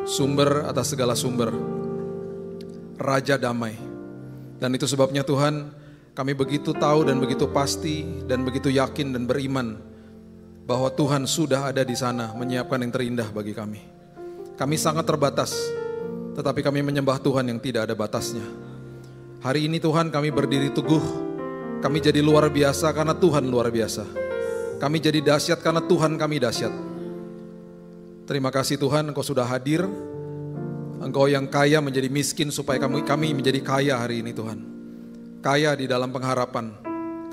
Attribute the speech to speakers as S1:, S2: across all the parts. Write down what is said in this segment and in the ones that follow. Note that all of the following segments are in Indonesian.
S1: sumber atas segala sumber, Raja damai. Dan itu sebabnya Tuhan, kami begitu tahu dan begitu pasti dan begitu yakin dan beriman bahwa Tuhan sudah ada di sana menyiapkan yang terindah bagi kami. Kami sangat terbatas, tetapi kami menyembah Tuhan yang tidak ada batasnya. Hari ini Tuhan kami berdiri teguh, kami jadi luar biasa karena Tuhan luar biasa. Kami jadi dahsyat karena Tuhan kami dahsyat. Terima kasih Tuhan, Engkau sudah hadir. Engkau yang kaya menjadi miskin supaya kami menjadi kaya hari ini Tuhan. Kaya di dalam pengharapan,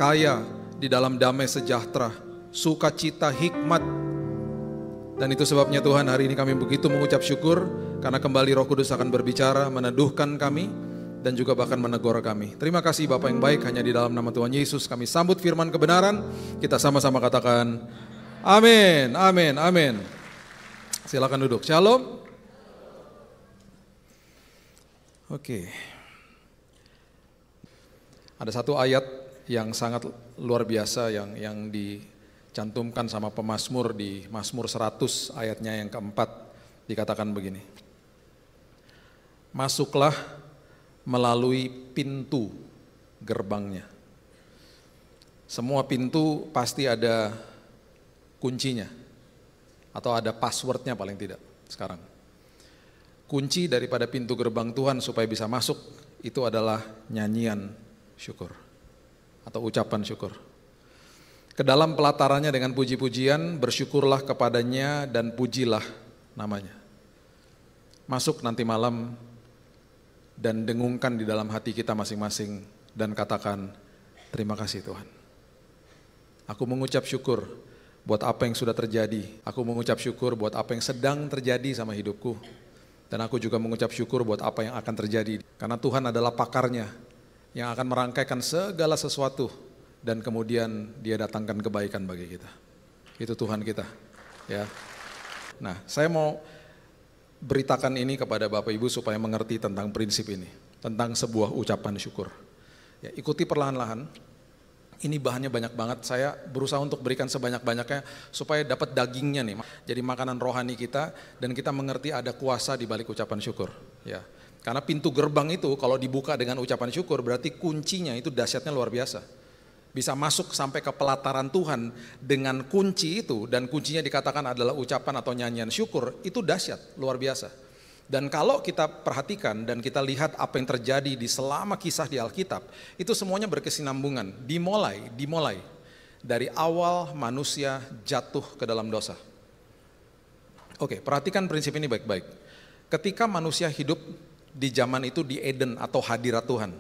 S1: kaya di dalam damai sejahtera, sukacita, hikmat. Dan itu sebabnya Tuhan hari ini kami begitu mengucap syukur karena kembali Roh Kudus akan berbicara, meneduhkan kami dan juga bahkan menegur kami. Terima kasih Bapa yang baik, hanya di dalam nama Tuhan Yesus kami sambut firman kebenaran. Kita sama-sama katakan amin, amin, amin. Silakan duduk. Shalom. Oke. Ada satu ayat yang sangat luar biasa yang dicantumkan sama pemazmur di Mazmur 100 ayatnya yang keempat, dikatakan begini. Masuklah melalui pintu gerbangnya. Semua pintu pasti ada kuncinya atau ada passwordnya paling tidak sekarang. Kunci daripada pintu gerbang Tuhan supaya bisa masuk itu adalah nyanyian syukur atau ucapan syukur. Ke dalam pelatarannya dengan puji-pujian, bersyukurlah kepadanya dan pujilah namanya. Masuk nanti malam dan dengungkan di dalam hati kita masing-masing dan katakan, terima kasih Tuhan. Aku mengucap syukur buat apa yang sudah terjadi. Aku mengucap syukur buat apa yang sedang terjadi sama hidupku. Dan aku juga mengucap syukur buat apa yang akan terjadi. Karena Tuhan adalah pakarnya yang akan merangkaikan segala sesuatu dan kemudian Dia datangkan kebaikan bagi kita. Itu Tuhan kita. Ya. Nah, saya mau beritakan ini kepada Bapak Ibu supaya mengerti tentang prinsip ini, tentang sebuah ucapan syukur. Ya, ikuti perlahan-lahan. Ini bahannya banyak banget, saya berusaha untuk berikan sebanyak-banyaknya supaya dapat dagingnya nih, jadi makanan rohani kita dan kita mengerti ada kuasa di balik ucapan syukur. Ya, karena pintu gerbang itu kalau dibuka dengan ucapan syukur berarti kuncinya itu dahsyatnya luar biasa. Bisa masuk sampai ke pelataran Tuhan dengan kunci itu dan kuncinya dikatakan adalah ucapan atau nyanyian syukur, itu dahsyat, luar biasa. Dan kalau kita perhatikan dan kita lihat apa yang terjadi di selama kisah di Alkitab, itu semuanya berkesinambungan, dimulai dari awal manusia jatuh ke dalam dosa. Oke, perhatikan prinsip ini baik-baik. Ketika manusia hidup di zaman itu di Eden atau hadirat Tuhan,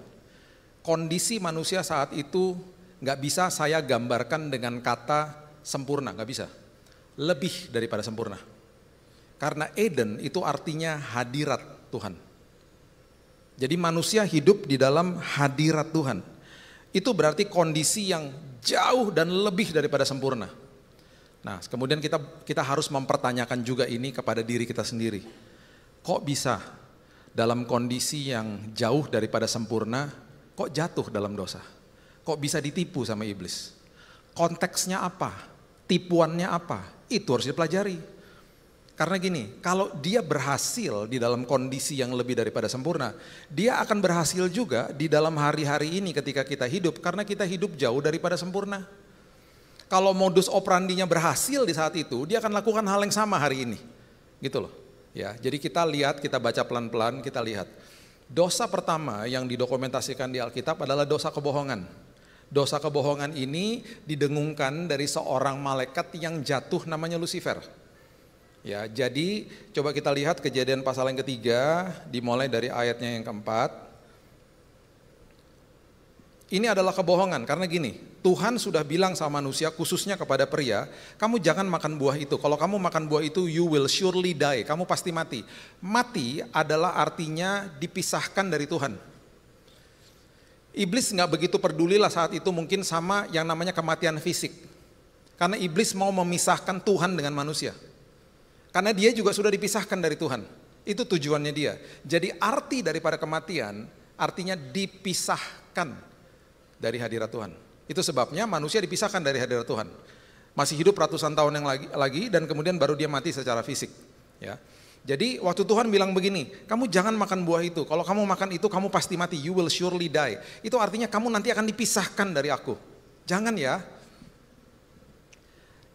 S1: kondisi manusia saat itu gak bisa saya gambarkan dengan kata sempurna, gak bisa. Lebih daripada sempurna. Karena Eden itu artinya hadirat Tuhan. Jadi manusia hidup di dalam hadirat Tuhan. Itu berarti kondisi yang jauh dan lebih daripada sempurna. Nah, kemudian kita harus mempertanyakan juga ini kepada diri kita sendiri. Kok bisa dalam kondisi yang jauh daripada sempurna, kok jatuh dalam dosa? Kok bisa ditipu sama iblis? Konteksnya apa? Tipuannya apa? Itu harus dipelajari. Karena gini, kalau dia berhasil di dalam kondisi yang lebih daripada sempurna, dia akan berhasil juga di dalam hari-hari ini ketika kita hidup, karena kita hidup jauh daripada sempurna. Kalau modus operandinya berhasil di saat itu, dia akan lakukan hal yang sama hari ini. Gitu loh. Ya, jadi kita lihat, kita baca pelan-pelan, kita lihat. Dosa pertama yang didokumentasikan di Alkitab adalah dosa kebohongan. Dosa kebohongan ini didengungkan dari seorang malaikat yang jatuh namanya Lucifer. Ya, jadi coba kita lihat Kejadian pasal yang ketiga, dimulai dari ayatnya yang keempat. Ini adalah kebohongan, karena gini, Tuhan sudah bilang sama manusia, khususnya kepada pria, kamu jangan makan buah itu, kalau kamu makan buah itu you will surely die, kamu pasti mati. Mati adalah artinya dipisahkan dari Tuhan. Iblis gak begitu pedulilah saat itu mungkin sama yang namanya kematian fisik. Karena iblis mau memisahkan Tuhan dengan manusia. Karena dia juga sudah dipisahkan dari Tuhan. Itu tujuannya dia. Jadi arti daripada kematian artinya dipisahkan dari hadirat Tuhan. Itu sebabnya manusia dipisahkan dari hadirat Tuhan. Masih hidup ratusan tahun yang lagi dan kemudian baru dia mati secara fisik. Ya. Jadi waktu Tuhan bilang begini, kamu jangan makan buah itu. Kalau kamu makan itu kamu pasti mati. You will surely die. Itu artinya kamu nanti akan dipisahkan dari aku. Jangan ya.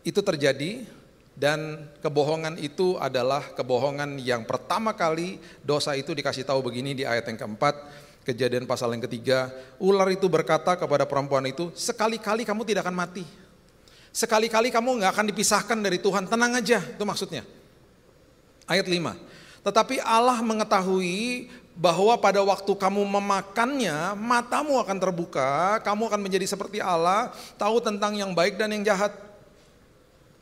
S1: Itu terjadi dan kebohongan itu adalah kebohongan yang pertama kali dosa itu dikasih tahu begini di ayat yang keempat. Kejadian pasal yang ketiga. Ular itu berkata kepada perempuan itu, sekali-kali kamu tidak akan mati. Sekali-kali kamu gak akan dipisahkan dari Tuhan. Tenang aja, itu maksudnya. Ayat 5, tetapi Allah mengetahui bahwa pada waktu kamu memakannya, matamu akan terbuka, kamu akan menjadi seperti Allah, tahu tentang yang baik dan yang jahat.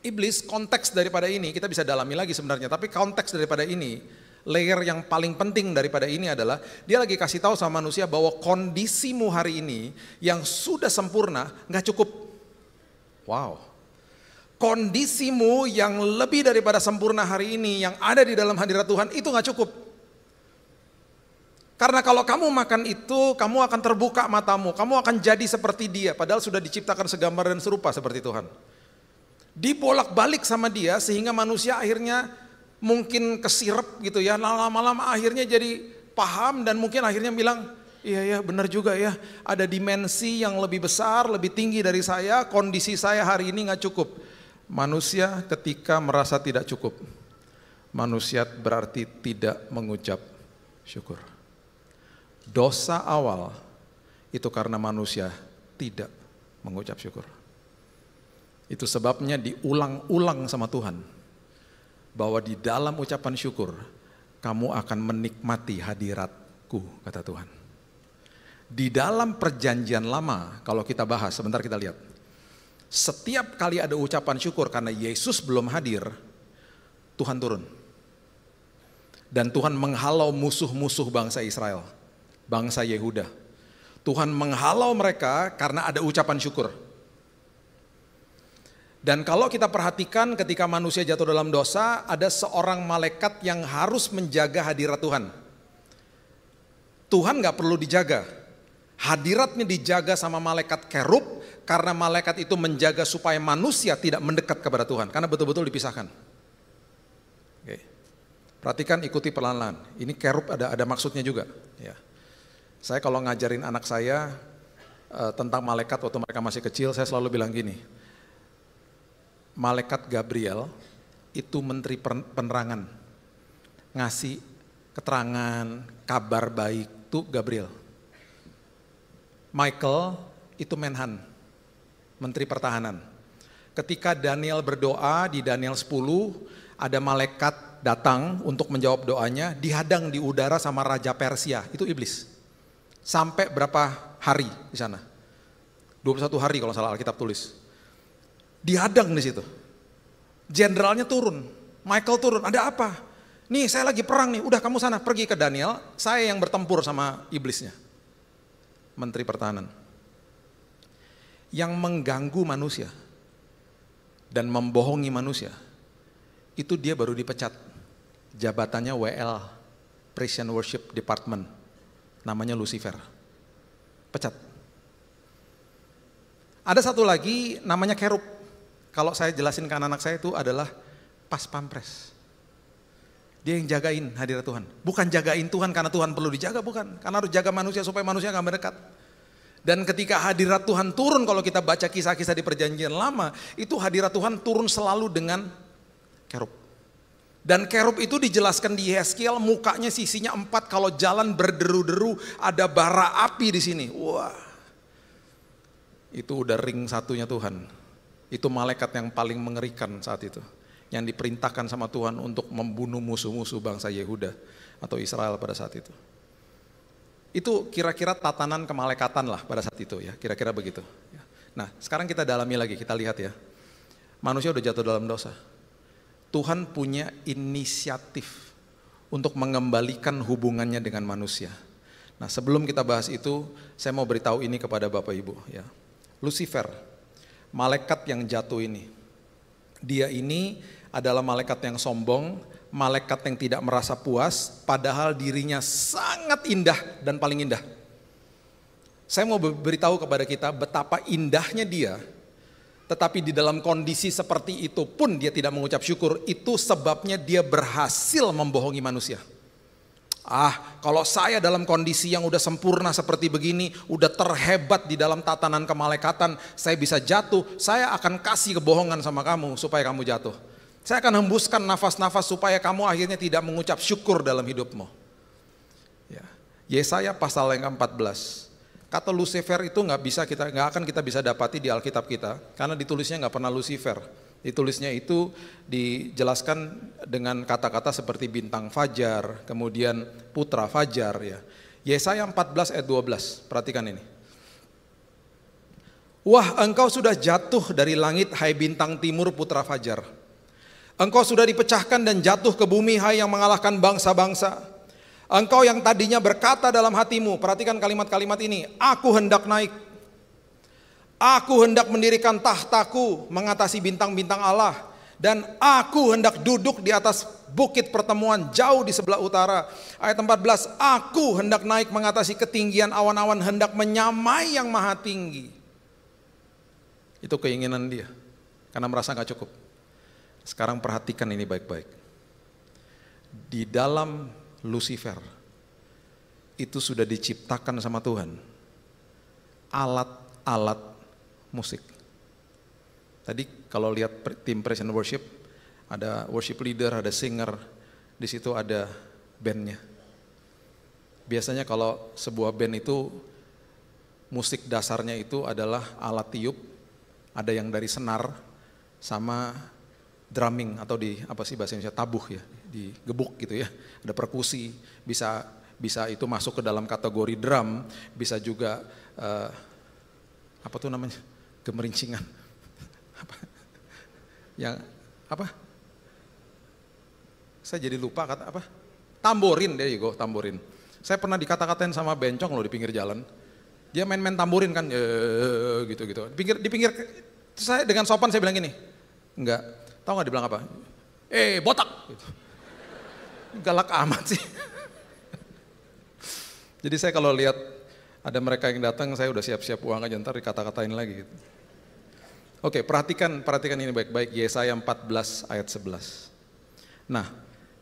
S1: Iblis, konteks daripada ini, kita bisa dalami lagi sebenarnya, tapi konteks daripada ini, layer yang paling penting daripada ini adalah, dia lagi kasih tahu sama manusia bahwa kondisimu hari ini yang sudah sempurna, gak cukup. Wow. Kondisimu yang lebih daripada sempurna hari ini yang ada di dalam hadirat Tuhan itu gak cukup. Karena kalau kamu makan itu, kamu akan terbuka matamu, kamu akan jadi seperti dia, padahal sudah diciptakan segambar dan serupa seperti Tuhan. Dibolak-balik sama dia sehingga manusia akhirnya mungkin kesirep gitu ya, lama-lama akhirnya jadi paham dan mungkin akhirnya bilang, iya ya benar juga ya, ada dimensi yang lebih besar, lebih tinggi dari saya, kondisi saya hari ini gak cukup. Manusia ketika merasa tidak cukup, manusia berarti tidak mengucap syukur. Dosa awal itu karena manusia tidak mengucap syukur. Itu sebabnya diulang-ulang sama Tuhan, bahwa di dalam ucapan syukur, kamu akan menikmati hadiratku, kata Tuhan. Di dalam perjanjian lama, kalau kita bahas, sebentar kita lihat. Setiap kali ada ucapan syukur karena Yesus belum hadir, Tuhan turun. Dan Tuhan menghalau musuh-musuh bangsa Israel, bangsa Yehuda. Tuhan menghalau mereka karena ada ucapan syukur. Dan kalau kita perhatikan ketika manusia jatuh dalam dosa, ada seorang malaikat yang harus menjaga hadirat Tuhan. Tuhan gak perlu dijaga. Hadiratnya dijaga sama malaikat kerub, karena malaikat itu menjaga supaya manusia tidak mendekat kepada Tuhan, karena betul-betul dipisahkan. Oke. Perhatikan, ikuti perlahan-lahan. Ini kerub ada maksudnya juga. Ya. Saya kalau ngajarin anak saya tentang malaikat waktu mereka masih kecil, saya selalu bilang gini, malaikat Gabriel itu menteri penerangan, ngasih keterangan, kabar baik, itu Gabriel. Michael itu Menhan, menteri pertahanan. Ketika Daniel berdoa di Daniel 10, ada malaikat datang untuk menjawab doanya, dihadang di udara sama Raja Persia, itu iblis. Sampai berapa hari di sana? 21 hari kalau salah Alkitab tulis. Dihadang di situ. Jenderalnya turun, Michael turun, ada apa? Nih saya lagi perang nih, udah kamu sana pergi ke Daniel, saya yang bertempur sama iblisnya. Menteri pertahanan. Yang mengganggu manusia dan membohongi manusia, itu dia baru dipecat. Jabatannya WL, Praise and Worship Department, namanya Lucifer. Pecat. Ada satu lagi namanya kerub. Kalau saya jelasin ke anak-anak saya itu adalah pas pampres. Dia yang jagain hadirat Tuhan. Bukan jagain Tuhan karena Tuhan perlu dijaga, bukan. Karena harus jaga manusia supaya manusia gak mendekat. Dan ketika hadirat Tuhan turun, kalau kita baca kisah-kisah di perjanjian lama, itu hadirat Tuhan turun selalu dengan kerub. Dan kerub itu dijelaskan di Yeskiel, mukanya sisinya 4, kalau jalan berderu-deru, ada bara api di sini. Wah, itu udah ring satunya Tuhan. Itu malaikat yang paling mengerikan saat itu, yang diperintahkan sama Tuhan untuk membunuh musuh-musuh bangsa Yehuda atau Israel pada saat itu. Itu kira-kira tatanan kemalaikatan lah pada saat itu ya, kira-kira begitu. Nah sekarang kita dalami lagi, kita lihat ya. Manusia udah jatuh dalam dosa. Tuhan punya inisiatif untuk mengembalikan hubungannya dengan manusia. Nah sebelum kita bahas itu, saya mau beritahu ini kepada Bapak Ibu ya. Lucifer, malaikat yang jatuh ini, dia ini adalah malaikat yang sombong, malaikat yang tidak merasa puas, padahal dirinya sangat indah dan paling indah. Saya mau beritahu kepada kita betapa indahnya dia, Tetapi di dalam kondisi seperti itu pun dia tidak mengucap syukur, itu sebabnya dia berhasil membohongi manusia. Kalau saya dalam kondisi yang udah sempurna seperti begini, udah terhebat di dalam tatanan kemalaikatan, saya bisa jatuh, saya akan kasih kebohongan sama kamu supaya kamu jatuh. Saya akan hembuskan nafas-nafas supaya kamu akhirnya tidak mengucap syukur dalam hidupmu. Ya. Yesaya pasal yang ke-14. Kata Lucifer itu nggak akan kita bisa dapati di Alkitab kita, karena ditulisnya nggak pernah Lucifer. Ditulisnya itu dijelaskan dengan kata-kata seperti bintang fajar, kemudian putra fajar. Ya. Yesaya 14 ayat 12, perhatikan ini. Wah, engkau sudah jatuh dari langit, hai bintang timur putra fajar. Engkau sudah dipecahkan dan jatuh ke bumi, hai yang mengalahkan bangsa-bangsa. Engkau yang tadinya berkata dalam hatimu, perhatikan kalimat-kalimat ini, aku hendak naik, aku hendak mendirikan tahtaku mengatasi bintang-bintang Allah, dan aku hendak duduk di atas bukit pertemuan jauh di sebelah utara. Ayat 14, aku hendak naik mengatasi ketinggian awan-awan, hendak menyamai yang maha tinggi. Itu keinginan dia, karena merasa gak cukup. Sekarang perhatikan ini baik-baik. Di dalam Lucifer itu sudah diciptakan sama Tuhan alat-alat musik. Tadi kalau lihat tim praise and worship, ada worship leader, ada singer, di situ ada bandnya. Biasanya kalau sebuah band itu musik dasarnya itu adalah alat tiup, ada yang dari senar sama drumming atau di apa sih bahasa Indonesia, tabuh ya, digebuk gitu ya. Ada perkusi, bisa itu masuk ke dalam kategori drum, bisa juga apa tuh namanya, gemerincingan, yang apa? Saya jadi lupa kata apa? Tamborin, there you go, tamborin. Saya pernah dikata-katain sama bencong loh di pinggir jalan. Dia main-main tamborin kan, gitu-gitu. Di pinggir, saya dengan sopan saya bilang gini, enggak. Tahu nggak dibilang apa? Botak! Gitu. Galak amat sih. Jadi saya kalau lihat ada mereka yang datang, saya udah siap-siap uang aja, ntar dikata-katain lagi. Gitu. Oke, perhatikan ini baik-baik, Yesaya 14 ayat 11. Nah,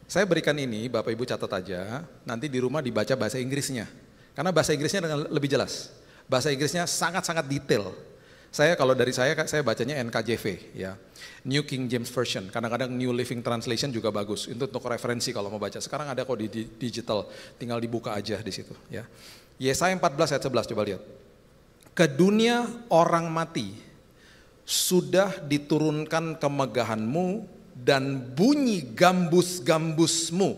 S1: saya berikan ini, Bapak Ibu catat aja, nanti di rumah dibaca bahasa Inggrisnya. Karena bahasa Inggrisnya lebih jelas. Bahasa Inggrisnya sangat-sangat detail. Kalau dari saya bacanya NKJV ya, New King James Version. Kadang-kadang New Living Translation juga bagus untuk referensi kalau mau baca. Sekarang ada kok di digital, tinggal dibuka aja di situ ya. Yesaya 14 ayat 11 coba lihat. Ke dunia orang mati sudah diturunkan kemegahanmu dan bunyi gambus-gambusmu.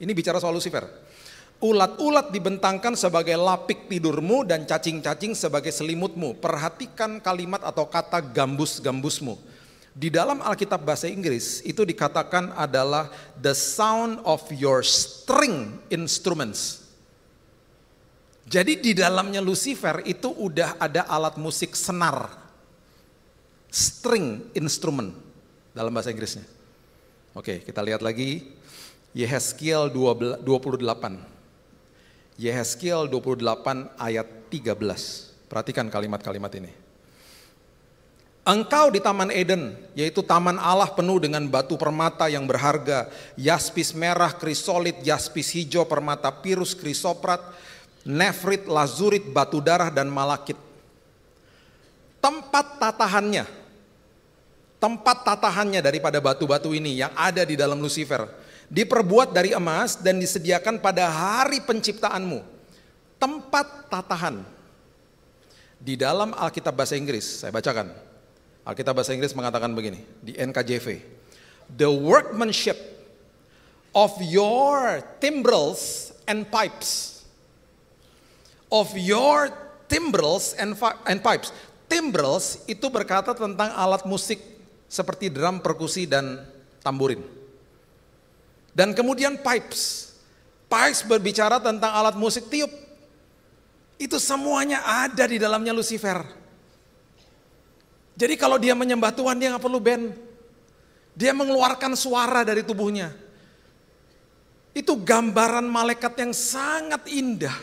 S1: Ini bicara soal Lucifer. Ulat-ulat dibentangkan sebagai lapik tidurmu dan cacing-cacing sebagai selimutmu. Perhatikan kalimat atau kata gambus-gambusmu. Di dalam Alkitab bahasa Inggris itu dikatakan adalah the sound of your string instruments. Jadi di dalamnya Lucifer itu udah ada alat musik senar. String instrument dalam bahasa Inggrisnya. Oke, kita lihat lagi Yehezkiel 28. Yehezkiel 28 ayat 13. Perhatikan kalimat-kalimat ini. Engkau di Taman Eden, yaitu taman Allah penuh dengan batu permata yang berharga, yaspis merah, krisolit, yaspis hijau, permata pirus, krisoprat, nefrit, lazurit, batu darah, dan malakit. Tempat tatahannya daripada batu-batu ini yang ada di dalam Lucifer, diperbuat dari emas dan disediakan pada hari penciptaanmu. Tempat tatahan. Di dalam Alkitab bahasa Inggris, saya bacakan. Alkitab bahasa Inggris mengatakan begini, di NKJV. The workmanship of your timbrels and pipes. Of your timbrels and pipes. Timbrels itu berkata tentang alat musik seperti drum, perkusi, dan tamburin. Dan kemudian pipes berbicara tentang alat musik tiup. Itu semuanya ada di dalamnya Lucifer. Jadi kalau dia menyembah Tuhan, dia gak perlu band. Dia mengeluarkan suara dari tubuhnya. Itu gambaran malaikat yang sangat indah.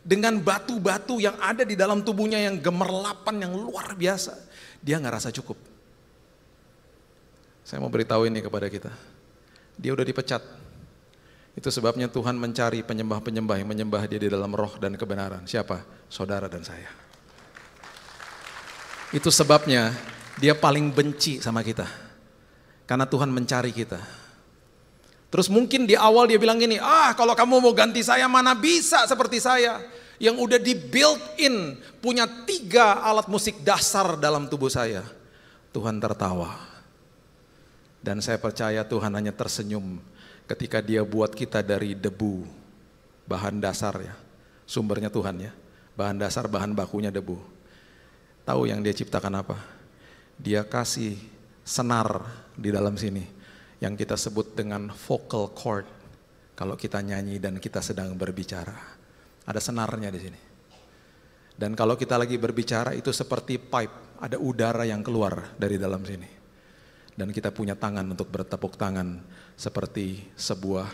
S1: dengan batu-batu yang ada di dalam tubuhnya yang gemerlapan yang luar biasa. Dia nggak rasa cukup. Saya mau beritahu ini kepada kita. Dia udah dipecat. Itu sebabnya Tuhan mencari penyembah-penyembah yang menyembah dia di dalam roh dan kebenaran. Siapa? Saudara dan saya. Itu sebabnya dia paling benci sama kita. Karena Tuhan mencari kita. Terus mungkin di awal dia bilang gini, kalau kamu mau ganti saya mana bisa seperti saya. Yang udah di built in, punya 3 alat musik dasar dalam tubuh saya. Tuhan tertawa. Dan saya percaya Tuhan hanya tersenyum ketika dia buat kita dari debu. Bahan dasar ya, sumbernya Tuhan ya. Bahan dasar, bahan bakunya debu. Tahu yang dia ciptakan apa? Dia kasih senar di dalam sini. Yang kita sebut dengan vocal cord. Kalau kita nyanyi dan kita sedang berbicara. Ada senarnya di sini. Dan kalau kita lagi berbicara itu seperti pipe. Ada udara yang keluar dari dalam sini. Dan kita punya tangan untuk bertepuk tangan seperti sebuah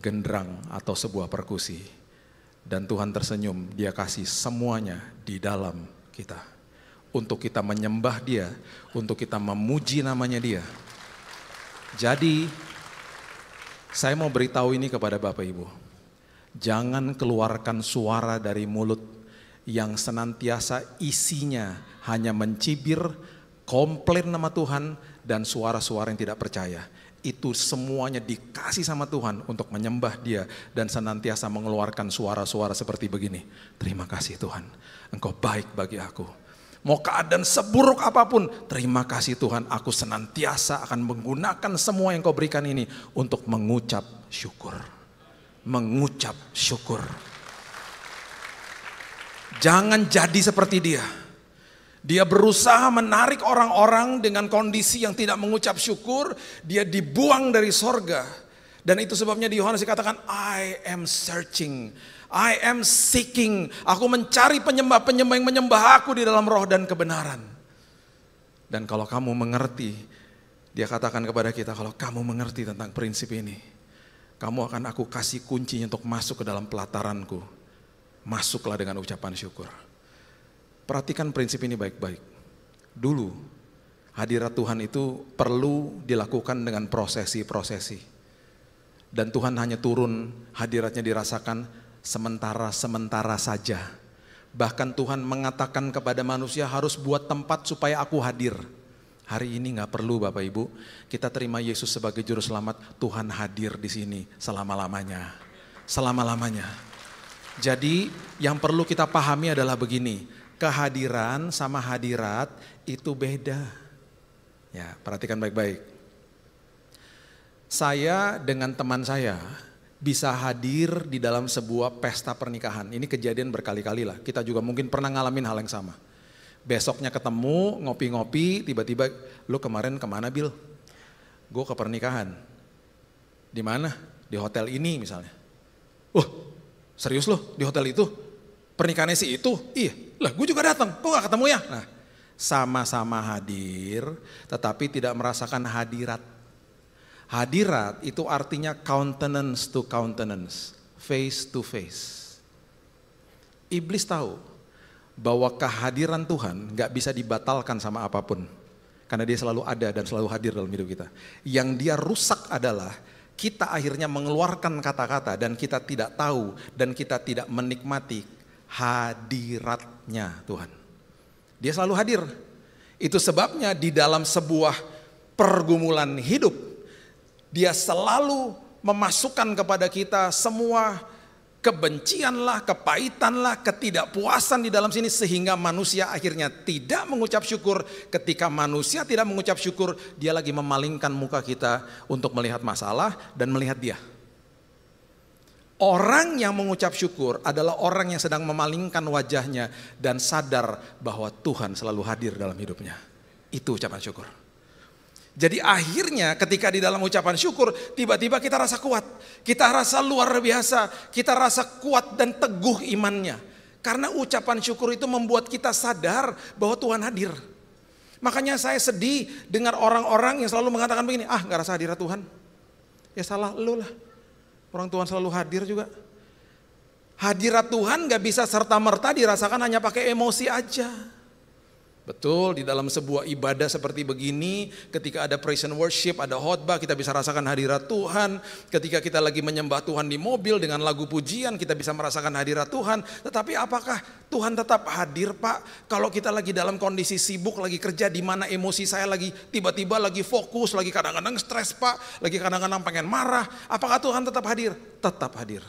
S1: genderang atau sebuah perkusi. Dan Tuhan tersenyum, dia kasih semuanya di dalam kita. Untuk kita menyembah dia, untuk kita memuji namanya dia. Jadi, saya mau beritahu ini kepada Bapak Ibu. Jangan keluarkan suara dari mulut yang senantiasa isinya hanya mencibir, komplain nama Tuhan, dan suara-suara yang tidak percaya. Itu semuanya dikasih sama Tuhan untuk menyembah dia dan senantiasa mengeluarkan suara-suara seperti begini. Terima kasih Tuhan, Engkau baik bagi aku. Mau keadaan seburuk apapun, terima kasih Tuhan, aku senantiasa akan menggunakan semua yang Kau berikan ini untuk mengucap syukur. Mengucap syukur. Jangan jadi seperti dia. Dia berusaha menarik orang-orang dengan kondisi yang tidak mengucap syukur. Dia dibuang dari sorga. Dan itu sebabnya di Yohanes dikatakan, I am searching, I am seeking. Aku mencari penyembah-penyembah yang menyembah aku di dalam roh dan kebenaran. Dan kalau kamu mengerti, dia katakan kepada kita, kalau kamu mengerti tentang prinsip ini, kamu akan aku kasih kuncinya untuk masuk ke dalam pelataranku. Masuklah dengan ucapan syukur. Perhatikan prinsip ini baik-baik. Dulu hadirat Tuhan itu perlu dilakukan dengan prosesi-prosesi. Dan Tuhan hanya turun, hadiratnya dirasakan sementara-sementara saja. Bahkan Tuhan mengatakan kepada manusia harus buat tempat supaya aku hadir. Hari ini gak perlu Bapak Ibu, kita terima Yesus sebagai Juru Selamat, Tuhan hadir di sini selama-lamanya. Selama-lamanya. Jadi yang perlu kita pahami adalah begini. Kehadiran sama hadirat itu beda. Ya, perhatikan baik-baik. Saya dengan teman saya bisa hadir di dalam sebuah pesta pernikahan. Ini kejadian berkali-kali lah. Kita juga mungkin pernah ngalamin hal yang sama. Besoknya ketemu, ngopi-ngopi, tiba-tiba, lu kemarin kemana Bil? Gue ke pernikahan. Di mana? Di hotel ini misalnya. Serius lo di hotel itu? Pernikahannya si itu? Iya, lah gue juga datang, kok gak ketemu ya? Nah, sama-sama hadir, tetapi tidak merasakan hadirat. Hadirat itu artinya countenance to countenance, face to face. Iblis tahu bahwa kehadiran Tuhan gak bisa dibatalkan sama apapun. Karena dia selalu ada dan selalu hadir dalam hidup kita. Yang dia rusak adalah kita akhirnya mengeluarkan kata-kata dan kita tidak tahu dan kita tidak menikmati hadiratnya Tuhan. Dia selalu hadir. Itu sebabnya di dalam sebuah pergumulan hidup, dia selalu memasukkan kepada kita semua kebencianlah, kepahitanlah, ketidakpuasan di dalam sini sehingga manusia akhirnya tidak mengucap syukur. Ketika manusia tidak mengucap syukur, dia lagi memalingkan muka kita untuk melihat masalah dan melihat dia. Orang yang mengucap syukur adalah orang yang sedang memalingkan wajahnya dan sadar bahwa Tuhan selalu hadir dalam hidupnya. Itu ucapan syukur. Jadi akhirnya ketika di dalam ucapan syukur, tiba-tiba kita rasa kuat. Kita rasa luar biasa, kita rasa kuat dan teguh imannya. Karena ucapan syukur itu membuat kita sadar bahwa Tuhan hadir. Makanya saya sedih dengar orang-orang yang selalu mengatakan begini, gak rasa hadirat Tuhan. Ya salah lu lah. Orang Tuhan selalu hadir juga. Hadirat Tuhan gak bisa serta-merta dirasakan hanya pakai emosi aja. Betul, di dalam sebuah ibadah seperti begini, ketika ada praise and worship, ada khotbah, kita bisa rasakan hadirat Tuhan. Ketika kita lagi menyembah Tuhan di mobil dengan lagu pujian, kita bisa merasakan hadirat Tuhan. Tetapi apakah Tuhan tetap hadir, Pak? Kalau kita lagi dalam kondisi sibuk, lagi kerja, di mana emosi saya lagi tiba-tiba lagi fokus, lagi kadang-kadang stres, Pak, lagi kadang-kadang pengen marah, apakah Tuhan tetap hadir? Tetap hadir.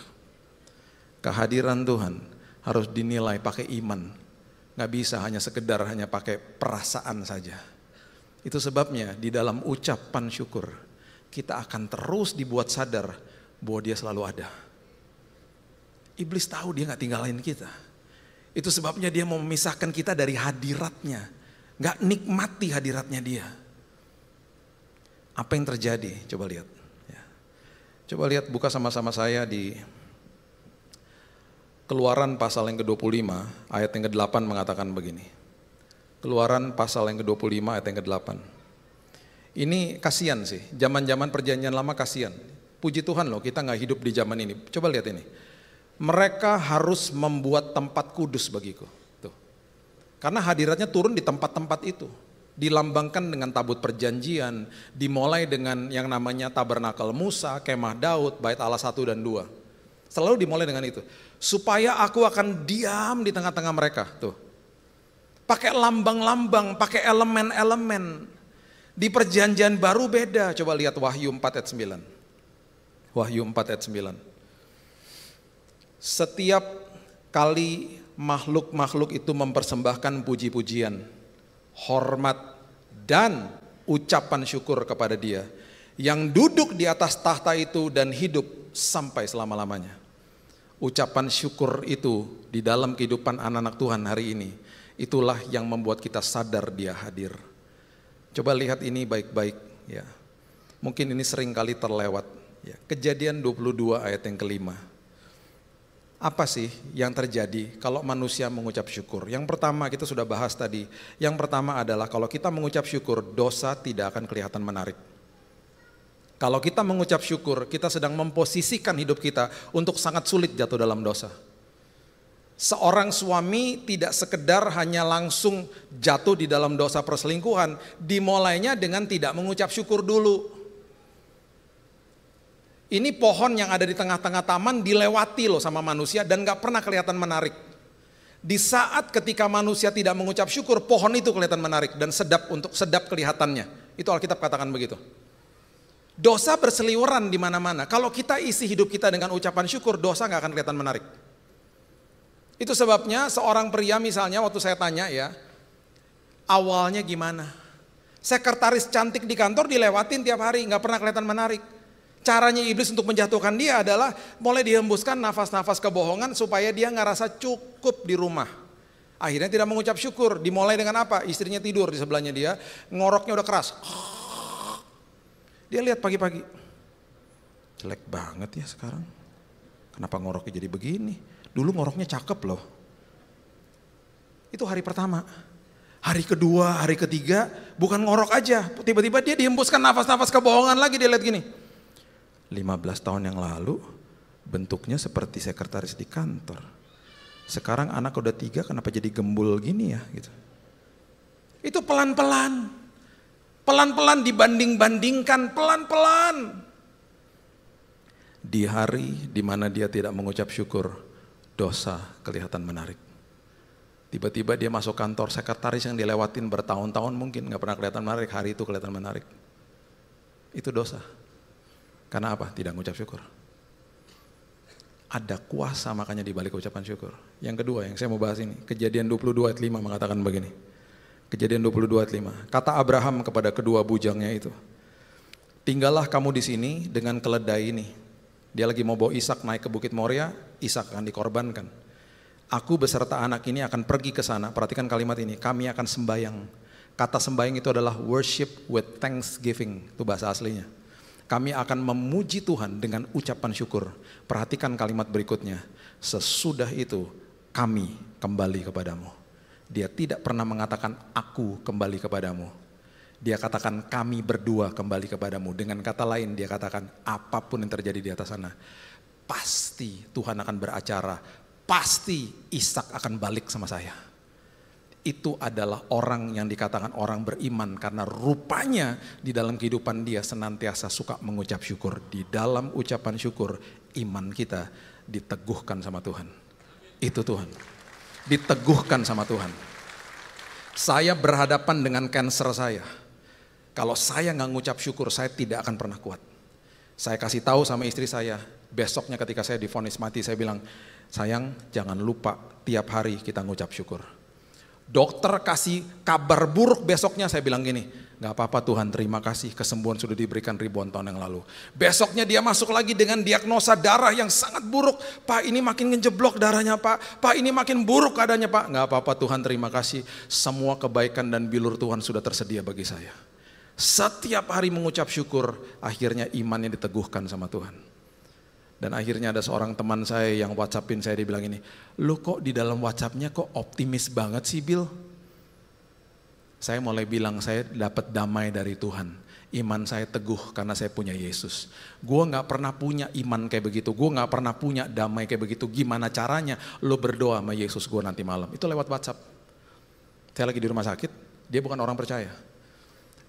S1: Kehadiran Tuhan harus dinilai pakai iman. Gak bisa hanya sekedar hanya pakai perasaan saja. Itu sebabnya di dalam ucapan syukur kita akan terus dibuat sadar bahwa dia selalu ada. Iblis tahu dia gak tinggalin kita. Itu sebabnya dia mau memisahkan kita dari hadiratnya. Gak nikmati hadiratnya dia. Apa yang terjadi? Coba lihat. Coba lihat, buka sama-sama saya di Keluaran pasal yang ke-25 ayat yang ke-8 mengatakan begini. Keluaran pasal yang ke-25 ayat yang ke-8. Ini kasihan sih, zaman-zaman perjanjian lama kasihan. Puji Tuhan loh, kita gak hidup di zaman ini. Coba lihat ini. Mereka harus membuat tempat kudus bagiku. Tuh. Karena hadiratnya turun di tempat-tempat itu. Dilambangkan dengan tabut perjanjian, dimulai dengan yang namanya tabernakel Musa, kemah Daud, bait Allah 1 dan 2. Selalu dimulai dengan itu. Supaya aku akan diam di tengah-tengah mereka. Tuh. Pakai lambang-lambang, pakai elemen-elemen. Di perjanjian baru beda. Coba lihat Wahyu 4 ayat 9. Wahyu 4 ayat 9. Setiap kali makhluk-makhluk itu mempersembahkan puji-pujian, hormat dan ucapan syukur kepada Dia yang duduk di atas tahta itu dan hidup sampai selama-lamanya. Ucapan syukur itu di dalam kehidupan anak-anak Tuhan hari ini, itulah yang membuat kita sadar Dia hadir. Coba lihat ini baik-baik ya. Mungkin ini sering kali terlewat ya. Kejadian 22 ayat yang ke-5. Apa sih yang terjadi kalau manusia mengucap syukur? Yang pertama kita sudah bahas tadi. Yang pertama adalah kalau kita mengucap syukur, dosa tidak akan kelihatan menarik. Kalau kita mengucap syukur, kita sedang memposisikan hidup kita untuk sangat sulit jatuh dalam dosa. Seorang suami tidak sekedar hanya langsung jatuh di dalam dosa perselingkuhan, dimulainya dengan tidak mengucap syukur dulu. Ini pohon yang ada di tengah-tengah taman dilewati loh sama manusia dan gak pernah kelihatan menarik. Di saat ketika manusia tidak mengucap syukur, pohon itu kelihatan menarik dan sedap kelihatannya. Itu Alkitab katakan begitu. Dosa berseliweran di mana-mana. Kalau kita isi hidup kita dengan ucapan syukur, dosa gak akan kelihatan menarik. Itu sebabnya seorang pria misalnya waktu saya tanya ya, awalnya gimana? Sekretaris cantik di kantor dilewatin tiap hari, gak pernah kelihatan menarik. Caranya iblis untuk menjatuhkan dia adalah mulai dihembuskan nafas-nafas kebohongan supaya dia ngerasa cukup di rumah. Akhirnya tidak mengucap syukur, dimulai dengan apa? Istrinya tidur di sebelahnya dia, ngoroknya udah keras. Dia lihat pagi-pagi, jelek banget ya sekarang. Kenapa ngoroknya jadi begini? Dulu ngoroknya cakep loh. Itu hari pertama. Hari kedua, hari ketiga, bukan ngorok aja. Tiba-tiba dia dihembuskan nafas-nafas kebohongan lagi, dia lihat gini. 15 tahun yang lalu, bentuknya seperti sekretaris di kantor. Sekarang anak udah 3, kenapa jadi gembul gini ya? Gitu. Itu pelan-pelan. Pelan-pelan dibanding-bandingkan, pelan-pelan. Di hari di mana dia tidak mengucap syukur, dosa kelihatan menarik. Tiba-tiba dia masuk kantor, sekretaris yang dilewatin bertahun-tahun mungkin gak pernah kelihatan menarik, hari itu kelihatan menarik. Itu dosa. Karena apa? Tidak mengucap syukur. Ada kuasa makanya di balik ucapan syukur. Yang kedua yang saya mau bahas ini, Kejadian 22 ayat 5 mengatakan begini. Kejadian 22 ayat 5. Kata Abraham kepada kedua bujangnya itu, tinggallah kamu di sini dengan keledai ini. Dia lagi mau bawa Ishak naik ke Bukit Moria, Ishak akan dikorbankan. Aku beserta anak ini akan pergi ke sana. Perhatikan kalimat ini, kami akan sembayang. Kata sembayang itu adalah worship with thanksgiving, itu bahasa aslinya. Kami akan memuji Tuhan dengan ucapan syukur. Perhatikan kalimat berikutnya, sesudah itu kami kembali kepadamu. Dia tidak pernah mengatakan aku kembali kepadamu. Dia katakan kami berdua kembali kepadamu. Dengan kata lain dia katakan apapun yang terjadi di atas sana, pasti Tuhan akan beracara, pasti Ishak akan balik sama saya. Itu adalah orang yang dikatakan orang beriman karena rupanya di dalam kehidupan dia senantiasa suka mengucap syukur. Di dalam ucapan syukur iman kita diteguhkan sama Tuhan. Itu Tuhan. Diteguhkan sama Tuhan. Saya berhadapan dengan cancer saya. Kalau saya nggak ngucap syukur, saya tidak akan pernah kuat. Saya kasih tahu sama istri saya, besoknya ketika saya divonis mati, saya bilang, sayang jangan lupa tiap hari kita ngucap syukur. Dokter kasih kabar buruk besoknya, saya bilang gini, gak apa-apa Tuhan, terima kasih kesembuhan sudah diberikan ribuan tahun yang lalu. Besoknya dia masuk lagi dengan diagnosa darah yang sangat buruk. Pak, ini makin ngejeblok darahnya Pak. Pak, ini makin buruk keadaannya Pak. Gak apa-apa Tuhan, terima kasih. Semua kebaikan dan bilur Tuhan sudah tersedia bagi saya. Setiap hari mengucap syukur, akhirnya imannya diteguhkan sama Tuhan. Dan akhirnya ada seorang teman saya yang WhatsAppin saya, dia bilang ini, lu kok di dalam WhatsAppnya kok optimis banget sih Bill? Saya mulai bilang saya dapat damai dari Tuhan. Iman saya teguh karena saya punya Yesus. Gue gak pernah punya iman kayak begitu. Gue gak pernah punya damai kayak begitu. Gimana caranya? Lu berdoa sama Yesus gue nanti malam. Itu lewat WhatsApp. Saya lagi di rumah sakit, dia bukan orang percaya.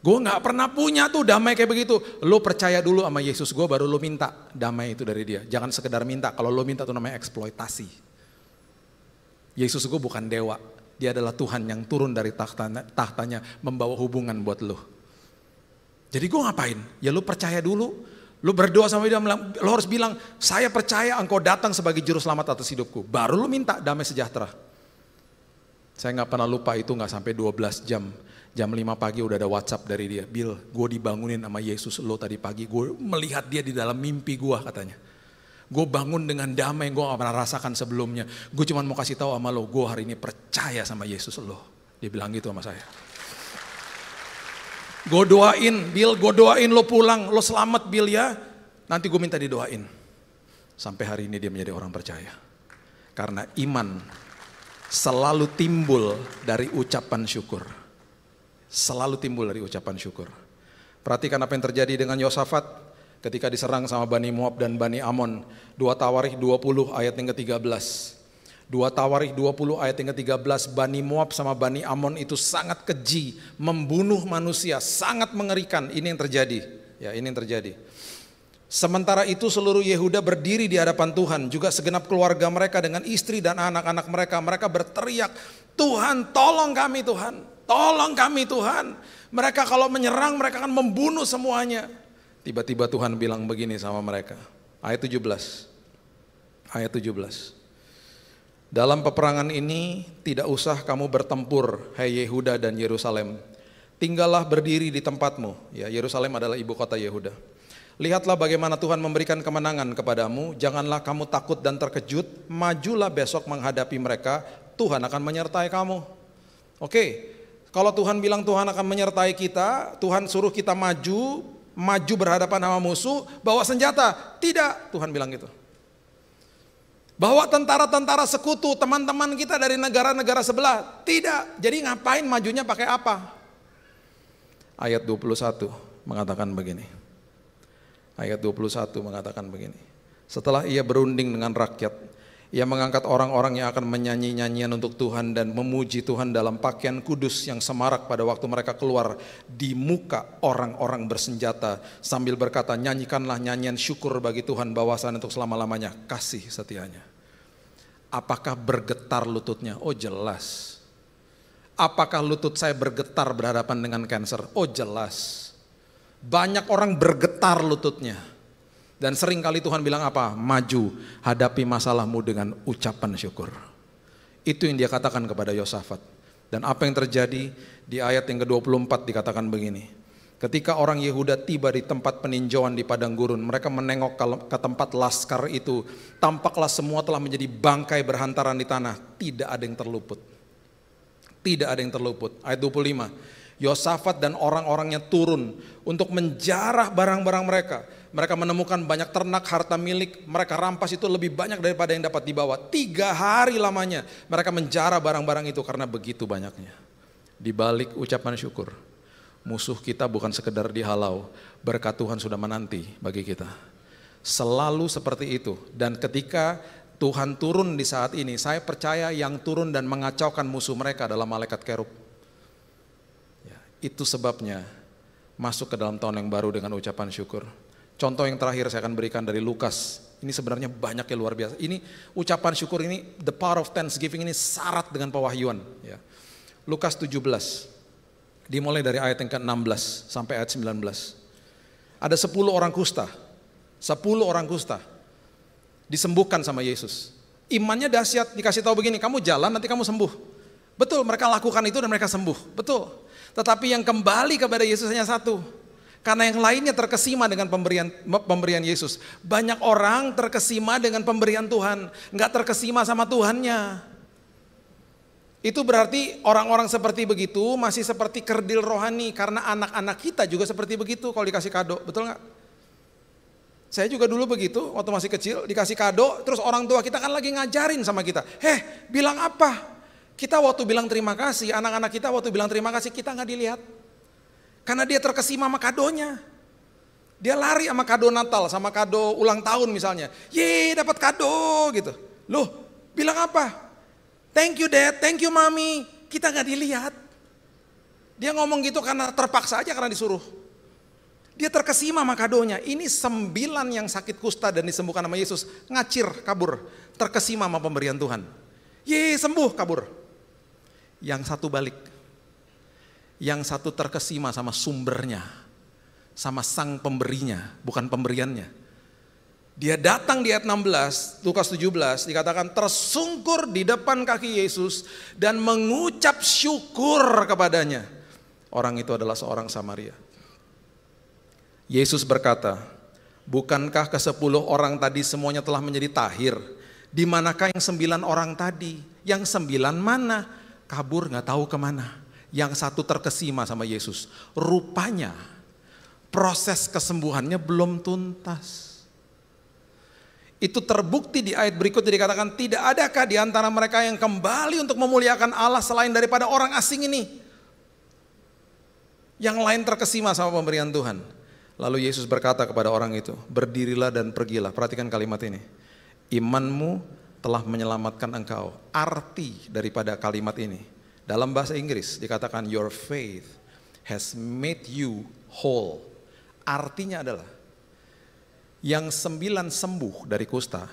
S1: Gue gak pernah punya tuh damai kayak begitu. Lu percaya dulu sama Yesus gue baru lu minta damai itu dari dia. Jangan sekedar minta, kalau lu minta tuh namanya eksploitasi. Yesus gue bukan dewa. Dia adalah Tuhan yang turun dari tahtanya membawa hubungan buat lu. Jadi gue ngapain? Ya lu percaya dulu. Lu berdoa sama dia, lu harus bilang, saya percaya engkau datang sebagai juru selamat atas hidupku. Baru lu minta damai sejahtera. Saya gak pernah lupa itu gak sampai 12 jam. Jam 5 pagi udah ada WhatsApp dari dia. Bill, gue dibangunin sama Yesus lo tadi pagi. Gue melihat dia di dalam mimpi gue katanya. Gue bangun dengan damai yang gue gak pernah rasakan sebelumnya. Gue cuma mau kasih tahu sama lo, gue hari ini percaya sama Yesus lo. Dia bilang gitu sama saya. Gue doain, Bill, gue doain lo pulang. Lo selamat Bill ya. Nanti gue minta didoain. Sampai hari ini dia menjadi orang percaya. Karena iman selalu timbul dari ucapan syukur. Selalu timbul dari ucapan syukur. Perhatikan apa yang terjadi dengan Yosafat ketika diserang sama Bani Moab dan Bani Amon. 2 Tawarikh 20 ayat yang ke-13. 2 Tawarikh 20 ayat yang ke-13, Bani Moab sama Bani Amon itu sangat keji, membunuh manusia, sangat mengerikan. Ini yang terjadi. Ya, ini yang terjadi. Sementara itu seluruh Yehuda berdiri di hadapan Tuhan, juga segenap keluarga mereka dengan istri dan anak-anak mereka. Mereka berteriak, Tuhan tolong kami Tuhan. Tolong kami Tuhan. Mereka kalau menyerang mereka akan membunuh semuanya. Tiba-tiba Tuhan bilang begini sama mereka. Ayat 17. Ayat 17. Dalam peperangan ini tidak usah kamu bertempur, hai Yehuda dan Yerusalem. Tinggallah berdiri di tempatmu. Ya, Yerusalem adalah ibu kota Yehuda. Lihatlah bagaimana Tuhan memberikan kemenangan kepadamu. Janganlah kamu takut dan terkejut. Majulah besok menghadapi mereka. Tuhan akan menyertai kamu. Oke. Kalau Tuhan bilang Tuhan akan menyertai kita, Tuhan suruh kita maju berhadapan sama musuh, bawa senjata. Tidak, Tuhan bilang gitu. Bawa tentara-tentara sekutu, teman-teman kita dari negara-negara sebelah. Tidak, jadi ngapain majunya pakai apa? Ayat 21 mengatakan begini. Ayat 21 mengatakan begini. Setelah ia berunding dengan rakyat, ia mengangkat orang-orang yang akan menyanyi nyanyian untuk Tuhan dan memuji Tuhan dalam pakaian kudus yang semarak pada waktu mereka keluar di muka orang-orang bersenjata sambil berkata, nyanyikanlah nyanyian syukur bagi Tuhan bawasanya untuk selama-lamanya kasih setianya. Apakah bergetar lututnya? Oh jelas. Apakah lutut saya bergetar berhadapan dengan kanker? Oh jelas. Banyak orang bergetar lututnya. Dan sering kali Tuhan bilang apa? Maju, hadapi masalahmu dengan ucapan syukur. Itu yang dia katakan kepada Yosafat. Dan apa yang terjadi di ayat yang ke-24 dikatakan begini. Ketika orang Yehuda tiba di tempat peninjauan di padang gurun, mereka menengok ke tempat laskar itu. Tampaklah semua telah menjadi bangkai berhantaran di tanah. Tidak ada yang terluput. Tidak ada yang terluput. Ayat 25. Yosafat dan orang-orangnya turun untuk menjarah barang-barang mereka. Mereka menemukan banyak ternak, harta milik mereka rampas itu lebih banyak daripada yang dapat dibawa. 3 hari lamanya mereka menjarah barang-barang itu karena begitu banyaknya. Di balik ucapan syukur, musuh kita bukan sekedar dihalau, berkat Tuhan sudah menanti bagi kita. Selalu seperti itu. Dan ketika Tuhan turun di saat ini, saya percaya yang turun dan mengacaukan musuh mereka adalah malaikat kerub. Ya, itu sebabnya masuk ke dalam tahun yang baru dengan ucapan syukur. Contoh yang terakhir saya akan berikan dari Lukas. Ini sebenarnya banyak yang luar biasa. Ini ucapan syukur ini, the power of thanksgiving ini syarat dengan pewahyuan. Ya. Lukas 17, dimulai dari ayat yang ke-16 sampai ayat 19. Ada 10 orang kusta, 10 orang kusta disembuhkan sama Yesus. Imannya dahsyat, dikasih tahu begini, kamu jalan nanti kamu sembuh. Betul, mereka lakukan itu dan mereka sembuh. Betul. Tetapi yang kembali kepada Yesus hanya satu. Karena yang lainnya terkesima dengan pemberian Yesus. Banyak orang terkesima dengan pemberian Tuhan, nggak terkesima sama Tuhannya. Itu berarti orang-orang seperti begitu masih seperti kerdil rohani, karena anak-anak kita juga seperti begitu kalau dikasih kado, betul nggak? Saya juga dulu begitu, waktu masih kecil dikasih kado, terus orang tua kita kan lagi ngajarin sama kita, bilang apa? Kita waktu bilang terima kasih, anak-anak kita waktu bilang terima kasih kita nggak dilihat, karena dia terkesima sama kadonya. Dia lari sama kado Natal, sama kado ulang tahun misalnya, dapat kado gitu. Loh, bilang apa? Thank you dad, thank you mami. Kita gak dilihat. Dia ngomong gitu karena terpaksa aja, karena disuruh. Dia terkesima sama kadonya. Ini 9 yang sakit kusta dan disembuhkan sama Yesus. Ngacir, kabur. Terkesima sama pemberian Tuhan. Sembuh, kabur. Yang satu balik. Yang satu terkesima sama sumbernya. Sama sang pemberinya, bukan pemberiannya. Dia datang di ayat 16, Lukas 17, dikatakan tersungkur di depan kaki Yesus dan mengucap syukur kepadanya. Orang itu adalah seorang Samaria. Yesus berkata, bukankah ke-10 orang tadi semuanya telah menjadi tahir? Di manakah yang 9 orang tadi? Yang 9 mana? Kabur gak tahu kemana. Yang satu terkesima sama Yesus. Rupanya proses kesembuhannya belum tuntas. Itu terbukti di ayat berikutnya, dikatakan tidak adakah di antara mereka yang kembali untuk memuliakan Allah selain daripada orang asing ini. Yang lain terkesima sama pemberian Tuhan. Lalu Yesus berkata kepada orang itu, berdirilah dan pergilah. Perhatikan kalimat ini. Imanmu telah menyelamatkan engkau. Arti daripada kalimat ini, dalam bahasa Inggris dikatakan your faith has made you whole. Artinya adalah yang 9 sembuh dari kusta,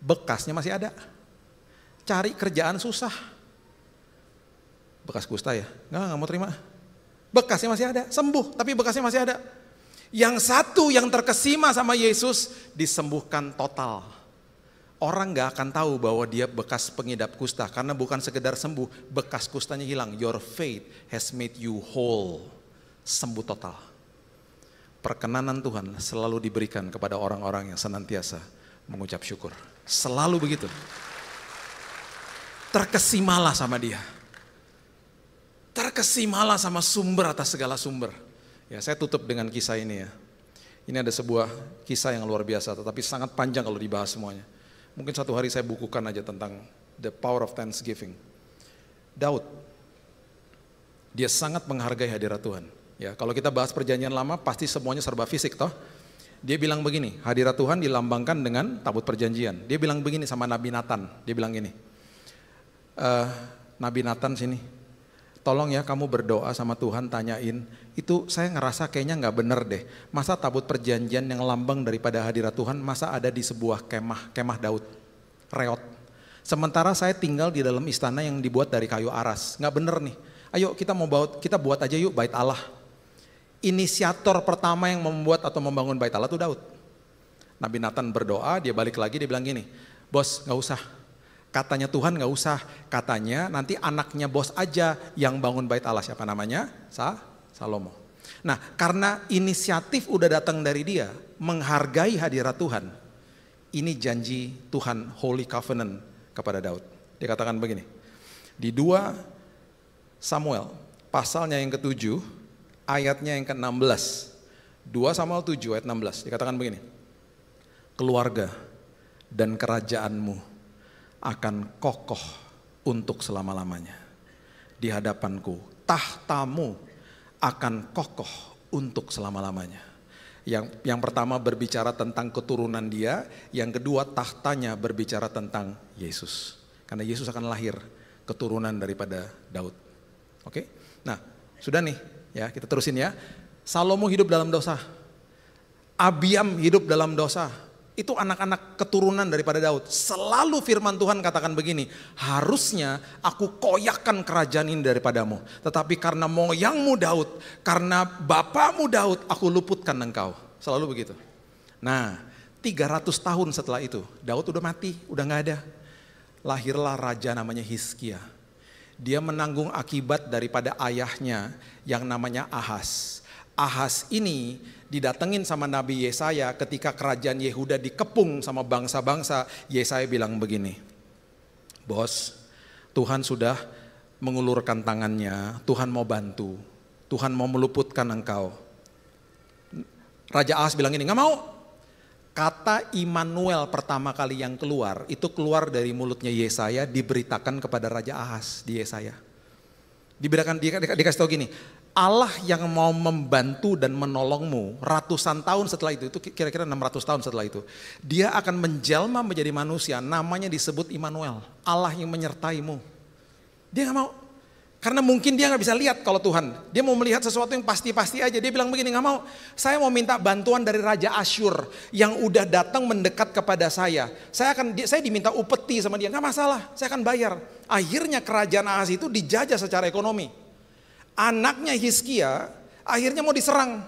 S1: bekasnya masih ada. Cari kerjaan susah. Bekas kusta ya? Nggak mau terima. Bekasnya masih ada, sembuh tapi bekasnya masih ada. Yang satu yang terkesima sama Yesus disembuhkan total. Orang nggak akan tahu bahwa dia bekas pengidap kusta karena bukan sekedar sembuh, bekas kustanya hilang. Your faith has made you whole. Sembuh total. Perkenanan Tuhan selalu diberikan kepada orang-orang yang senantiasa mengucap syukur. Selalu begitu. Terkesimalah sama dia. Terkesimalah sama sumber atas segala sumber. Ya, saya tutup dengan kisah ini ya. Ini ada sebuah kisah yang luar biasa, tetapi sangat panjang kalau dibahas semuanya. Mungkin satu hari saya bukukan aja tentang the power of thanksgiving. Daud, dia sangat menghargai hadirat Tuhan. Ya, kalau kita bahas perjanjian lama pasti semuanya serba fisik toh. Dia bilang begini, hadirat Tuhan dilambangkan dengan tabut perjanjian. Dia bilang begini sama Nabi Nathan, dia bilang gini, Nabi Nathan sini, tolong ya kamu berdoa sama Tuhan, tanyain, itu saya ngerasa kayaknya gak bener deh. Masa tabut perjanjian yang lambang daripada hadirat Tuhan, masa ada di sebuah kemah Daud, reot. Sementara saya tinggal di dalam istana yang dibuat dari kayu aras, gak bener nih. Ayo kita buat aja yuk bait Allah. Inisiator pertama yang membuat atau membangun bait Allah itu Daud. Nabi Nathan berdoa, dia balik lagi, dia bilang gini, bos gak usah. Katanya Tuhan gak usah, katanya nanti anaknya bos aja yang bangun bait Allah. Siapa namanya? Salomo. Nah, karena inisiatif udah datang dari dia, menghargai hadirat Tuhan, ini janji Tuhan Holy Covenant kepada Daud. Dia katakan begini, di 2 Samuel pasalnya yang ke-7, ayatnya yang ke-16, 2 Samuel 7 ayat 16, dikatakan begini, keluarga dan kerajaanmu akan kokoh untuk selama-lamanya. Di hadapanku tahtamu akan kokoh untuk selama-lamanya. Yang pertama berbicara tentang keturunan dia, yang kedua tahtanya berbicara tentang Yesus. Karena Yesus akan lahir keturunan daripada Daud. Oke? Nah, sudah nih ya, kita terusin ya. Salomo hidup dalam dosa. Abiam hidup dalam dosa. Itu anak-anak keturunan daripada Daud. Selalu firman Tuhan katakan begini, harusnya aku koyakkan kerajaan ini daripadamu. Tetapi karena moyangmu Daud, karena bapakmu Daud, aku luputkan engkau. Selalu begitu. Nah, 300 tahun setelah itu, Daud udah mati, udah gak ada. Lahirlah raja namanya Hizkia. Dia menanggung akibat daripada ayahnya yang namanya Ahaz. Ahaz ini didatengin sama Nabi Yesaya ketika kerajaan Yehuda dikepung sama bangsa-bangsa. Yesaya bilang begini, bos, Tuhan sudah mengulurkan tangannya, Tuhan mau bantu, Tuhan mau meluputkan engkau. Raja Ahaz bilang ini, gak mau. Kata Immanuel pertama kali yang keluar, itu keluar dari mulutnya Yesaya, diberitakan kepada Raja Ahaz di Yesaya. Dikasih tahu gini, Allah yang mau membantu dan menolongmu ratusan tahun setelah itu kira-kira 600 tahun setelah itu. Dia akan menjelma menjadi manusia, namanya disebut Immanuel, Allah yang menyertaimu. Dia gak mau, karena mungkin dia gak bisa lihat kalau Tuhan. Dia mau melihat sesuatu yang pasti-pasti aja. Dia bilang begini, gak mau, saya mau minta bantuan dari Raja Asyur yang udah datang mendekat kepada saya. Saya diminta upeti sama dia, gak masalah, saya akan bayar. Akhirnya kerajaan Ahaz itu dijajah secara ekonomi. Anaknya Hizkia akhirnya mau diserang,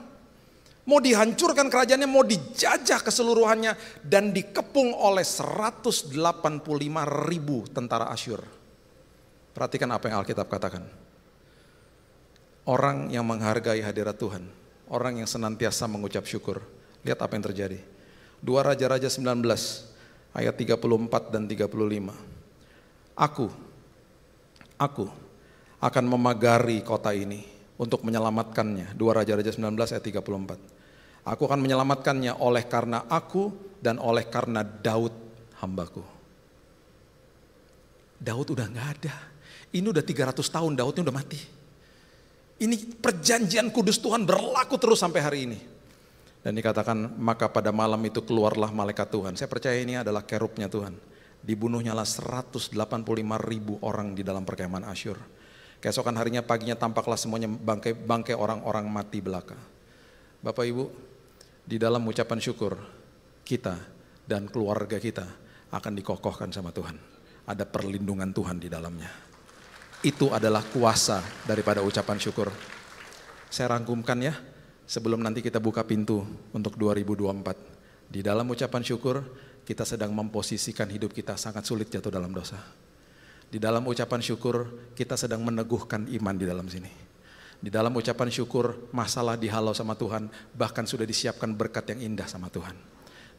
S1: mau dihancurkan kerajaannya, mau dijajah keseluruhannya, dan dikepung oleh 185.000 tentara Asyur. Perhatikan apa yang Alkitab katakan. Orang yang menghargai hadirat Tuhan, orang yang senantiasa mengucap syukur. Lihat apa yang terjadi. 2 Raja-Raja 19 ayat 34 dan 35. Aku akan memagari kota ini untuk menyelamatkannya. 2 Raja-Raja 19 ayat 34. Aku akan menyelamatkannya oleh karena aku dan oleh karena Daud hambaku. Daud udah gak ada. Ini udah 300 tahun Daudnya udah mati. Ini perjanjian kudus Tuhan berlaku terus sampai hari ini. Dan dikatakan maka pada malam itu keluarlah malaikat Tuhan. Saya percaya ini adalah kerubnya Tuhan. Dibunuhnyalah 185.000 orang di dalam perkemahan Asyur. Keesokan harinya paginya tampaklah semuanya bangkai orang-orang mati belaka. Bapak Ibu, di dalam ucapan syukur kita dan keluarga kita akan dikokohkan sama Tuhan. Ada perlindungan Tuhan di dalamnya. Itu adalah kuasa daripada ucapan syukur. Saya rangkumkan ya, sebelum nanti kita buka pintu untuk 2024. Di dalam ucapan syukur, kita sedang memposisikan hidup kita sangat sulit jatuh dalam dosa. Di dalam ucapan syukur, kita sedang meneguhkan iman di dalam sini. Di dalam ucapan syukur, masalah dihalau sama Tuhan, bahkan sudah disiapkan berkat yang indah sama Tuhan.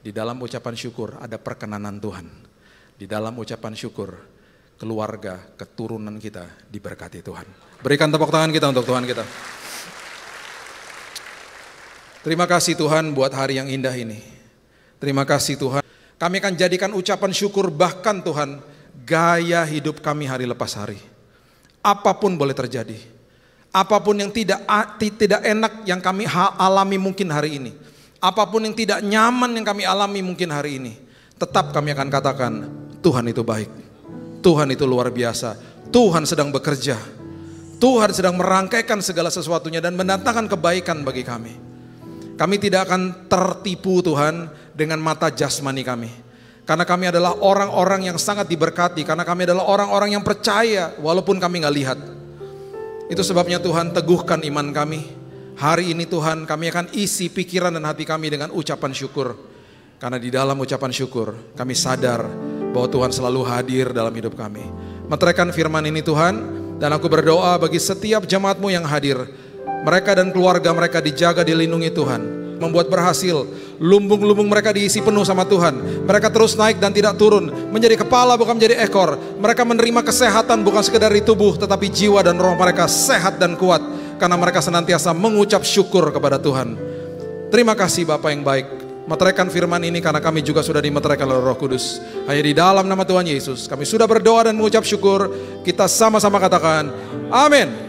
S1: Di dalam ucapan syukur, ada perkenanan Tuhan. Di dalam ucapan syukur, keluarga, keturunan kita diberkati Tuhan. Berikan tepuk tangan kita untuk Tuhan kita. Terima kasih Tuhan buat hari yang indah ini. Terima kasih Tuhan. Kami akan jadikan ucapan syukur bahkan Tuhan gaya hidup kami hari lepas hari. Apapun boleh terjadi. Apapun yang tidak enak yang kami alami mungkin hari ini. Apapun yang tidak nyaman yang kami alami mungkin hari ini. Tetap kami akan katakan Tuhan itu baik. Tuhan itu luar biasa. Tuhan sedang bekerja. Tuhan sedang merangkaikan segala sesuatunya dan mendatangkan kebaikan bagi kami. Kami tidak akan tertipu Tuhan dengan mata jasmani kami. Karena kami adalah orang-orang yang sangat diberkati. Karena kami adalah orang-orang yang percaya walaupun kami gak lihat. Itu sebabnya Tuhan teguhkan iman kami. Hari ini Tuhan kami akan isi pikiran dan hati kami dengan ucapan syukur. Karena di dalam ucapan syukur kami sadar bahwa Tuhan selalu hadir dalam hidup kami. Meteraikan firman ini Tuhan, dan aku berdoa bagi setiap jemaat-Mu yang hadir. Mereka dan keluarga mereka dijaga, dilindungi Tuhan. Membuat berhasil, lumbung-lumbung mereka diisi penuh sama Tuhan. Mereka terus naik dan tidak turun, menjadi kepala bukan menjadi ekor. Mereka menerima kesehatan bukan sekedar di tubuh, tetapi jiwa dan roh mereka sehat dan kuat. Karena mereka senantiasa mengucap syukur kepada Tuhan. Terima kasih Bapa yang baik. Meteraikan firman ini karena kami juga sudah dimeteraikan oleh Roh Kudus. Hanya di dalam nama Tuhan Yesus kami sudah berdoa dan mengucap syukur. Kita sama-sama katakan amin.